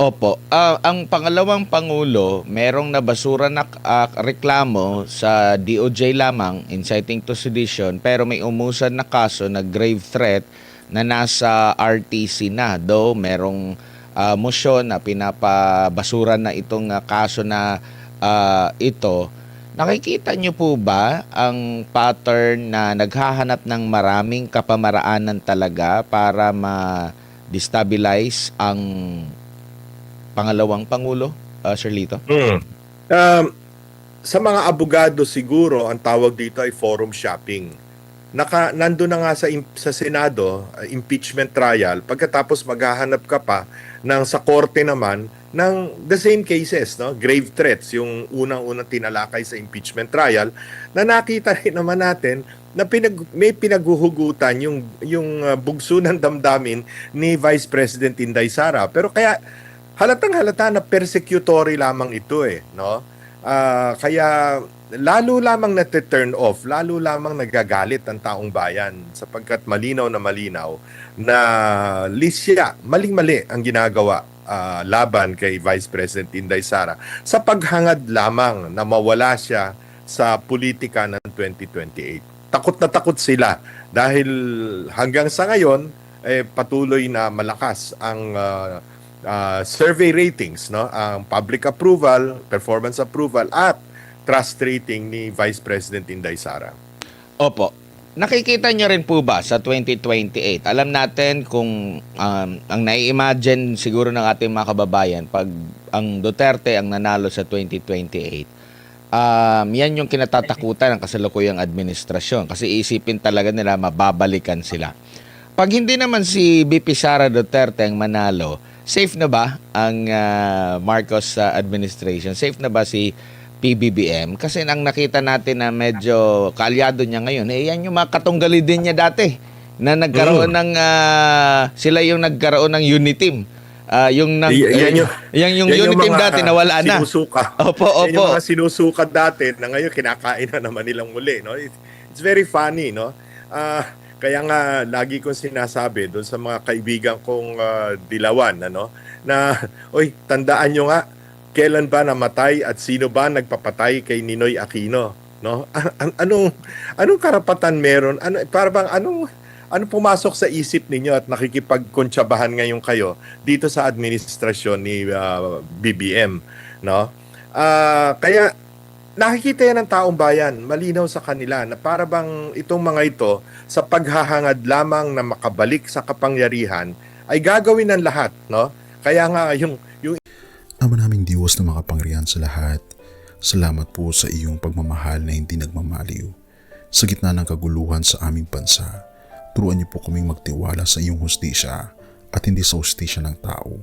Opo. Ang pangalawang Pangulo, merong nabasura na reklamo sa DOJ lamang, inciting to sedition, pero may umusan na kaso na grave threat na nasa RTC na. Though merong motion na pinapabasura na itong kaso na ito. Nakikita niyo po ba ang pattern na naghahanap ng maraming kapamaraanan talaga para ma-destabilize ang pangalawang Pangulo, Sir Lito? Sa mga abogado siguro, ang tawag dito ay forum shopping. Nandun na nga sa Senado, impeachment trial, pagkatapos maghahanap ka pa sa korte naman ng the same cases, no? Grave threats, yung unang-unang tinalakay sa impeachment trial, na nakita rin naman natin na may pinaghuhugutan yung bugso ng damdamin ni Vice President Inday Sara. Pero kaya halatang-halata na persecutory lamang ito no? Kaya lalo lamang na-turn off, lalo lamang nagagalit ang taong bayan sapagkat malinaw na lisya, maling-mali ang ginagawa laban kay Vice President Inday Sara sa paghangad lamang na mawala siya sa politika ng 2028. Takot na takot sila dahil hanggang sa ngayon patuloy na malakas ang survey ratings, no? Ang public approval, performance approval at trust rating ni Vice President Inday Sara. Opo. Nakikita nyo rin po ba sa 2028? Alam natin kung ang nai-imagine siguro ng ating mga kababayan pag ang Duterte ang nanalo sa 2028, yan yung kinatatakutan ng kasalukuyang administrasyon kasi isipin talaga nila mababalikan sila. Pag hindi naman si BP Sara Duterte ang manalo, safe na ba ang Marcos administration? Safe na ba si PBBM? Kasi nang nakita natin na medyo kaalyado niya ngayon, yan yung mga katunggali din niya dati na nagkaroon ng sila yung nagkaroon ng uniteam. Yung uniteam dati nawala na. Sinusuka. Opo. Yan yung mga sinusukat dati na ngayon kinakain na naman nilang muli, no? It's very funny, no? Kaya nga lagi kong sinasabi doon sa mga kaibigan kong dilawan, na tandaan nyo nga kailan ba namatay at sino ba nagpapatay kay Ninoy Aquino, no? Anong karapatan meron? Ano pumasok sa isip ninyo at nakikipagkontsabahan ngayon kayo dito sa administrasyon ni BBM, no? Kaya nakikita yan ng taong bayan, malinaw sa kanila na para bang itong mga ito sa paghahangad lamang na makabalik sa kapangyarihan ay gagawin ng lahat, no? Kaya nga yung Ama naming Diyos na makapangyarihan sa lahat, salamat po sa iyong pagmamahal na hindi nagmamaliw. Sa gitna ng kaguluhan sa aming bansa, turuan niyo po kaming magtiwala sa iyong hustisya at hindi sa hustisya ng tao.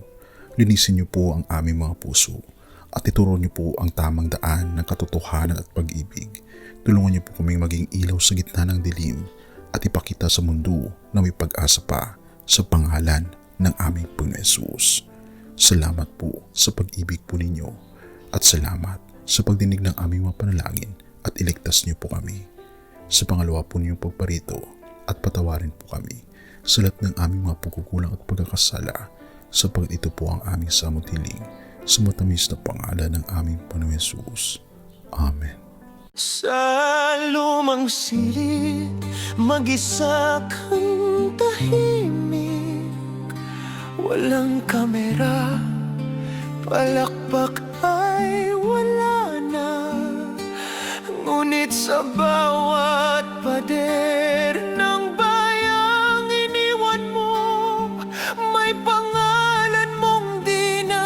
Linisin niyo po ang aming mga puso at ituro niyo po ang tamang daan ng katotohanan at pag-ibig. Tulungan niyo po kaming maging ilaw sa gitna ng dilim at ipakita sa mundo na may pag-asa pa sa pangalan ng aming Panginoon Hesus. Salamat po sa pag-ibig po ninyo at salamat sa pagdinig ng aming mga panalangin at iligtas niyo po kami. Sa pangalawa po ninyong pagparito at patawarin po kami sa lahat ng aming mga pagkukulang at pagkakasala sapagkat ito po ang aming samutiling sa matamis na pangalan ng aming Panginoon Hesus. Amen. Sa lumang silid, mag-isa kang tahimik. Walang kamera, palakpak ay wala na. Ngunit sa bawat pader ng bayang iniwan mo, may pangalan mong di na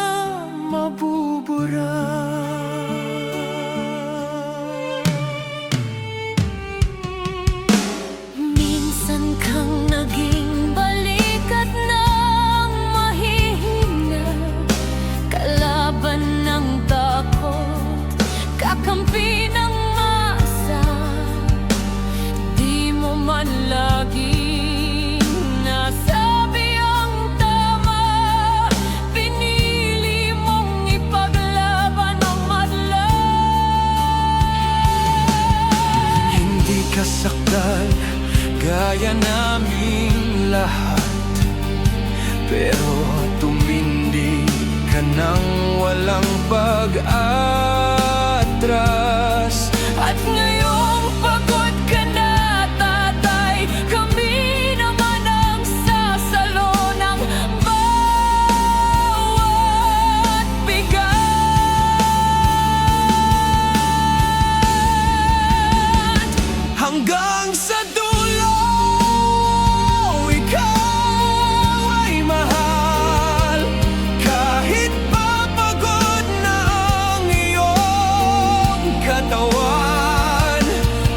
mabubura. Minsan kang naging balikat ng mahihina, kalaban ng takot, kakampi ng masa. Di mo man laging nasabi ang tama, pinili mong ipaglaban ang madla. Hindi ka saktan gaya naming lahat, pero tumindi ka nang walang pag-atras. At ngayong pagod ka na, tatay, kami naman ang sasalo ng bawat bigat. Hanggang sa dulo, ikaw ay mahal. Kahit papagod na ang iyong katawan.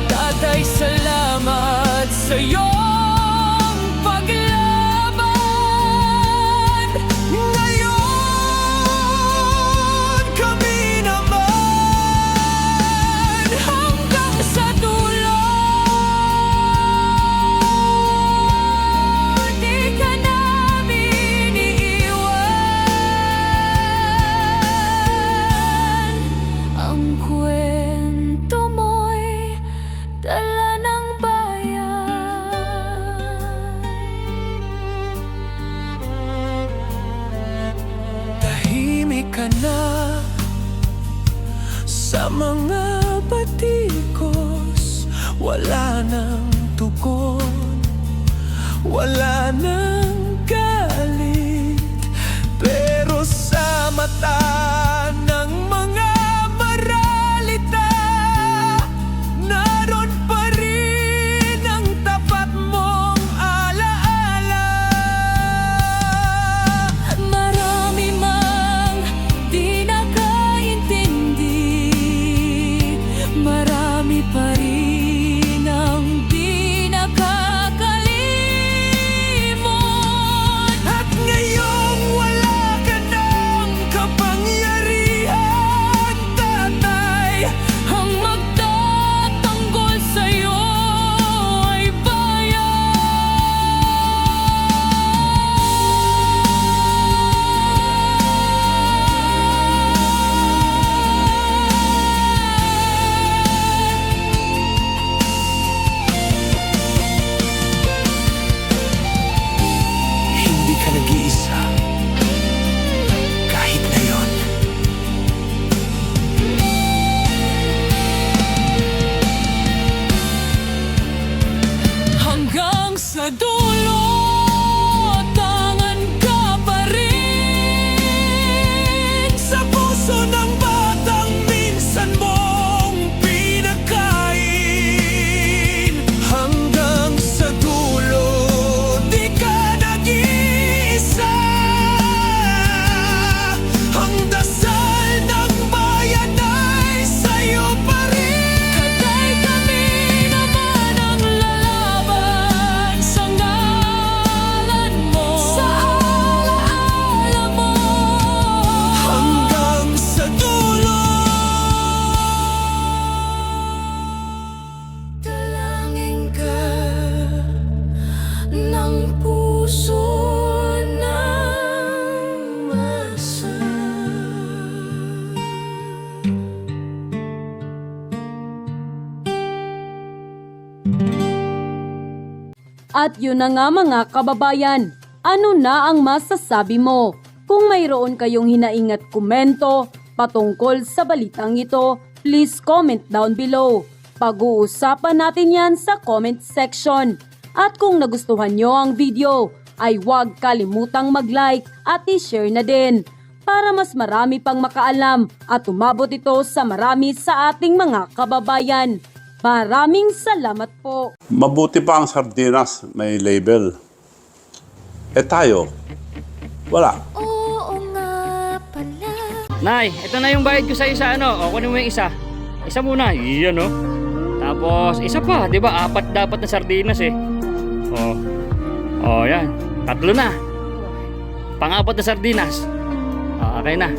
Tatay, salamat sa iyong paglaban. Ngayon, kami naman hanggang sa dulo. Di ka namin iiwan. Ang kwento mo'y dala ng bayan. Tahimik ka na sa mga batikos. Wala nang tugon, wala nang galit. Pero sa mata ng mga maralita, naroon pa rin ang tapat mong alaala. Marami mang di nakaintindi, marami pa rin ang di nakakalimot. At ngayong wala ka ng kapangyarihan, tatay, ang magtatanggol sa'yo ay hindi ka nag-iisa kahit ngayon. Hanggang sa dulo, tangan ka pa rin sa puso ng batang minsan mong pinagkain. Hanggang sa dulo, di ka nag-iisa. Ang dasal ng bayan ay sa'yo pa rin. Katay, kami naman ang lalaban sa ngalan mo, sa alaala mo. Hanggang sa dulo, dalangin ka ng puso ng masa. At yun na nga mga kababayan, ano na ang masasabi mo? Kung mayroon kayong hinaing at komento patungkol sa balitang ito, please comment down below. Pag-uusapan natin yan sa comment section. At kung nagustuhan nyo ang video, ay huwag kalimutang mag-like at i-share na din para mas marami pang makaalam at umabot ito sa marami sa ating mga kababayan. Maraming salamat po. Mabuti pa ang sardinas, may label. Eh tayo, wala. Oo nga pala. Nay, ito na yung bayad ko sa isa, ano? O, kunin mo yung isa. Isa muna, iyan, no? Tapos, isa pa, di ba? 4 dapat na sardinas, eh. O, yan. 3 na. Pang-4 na sardinas. Okay na.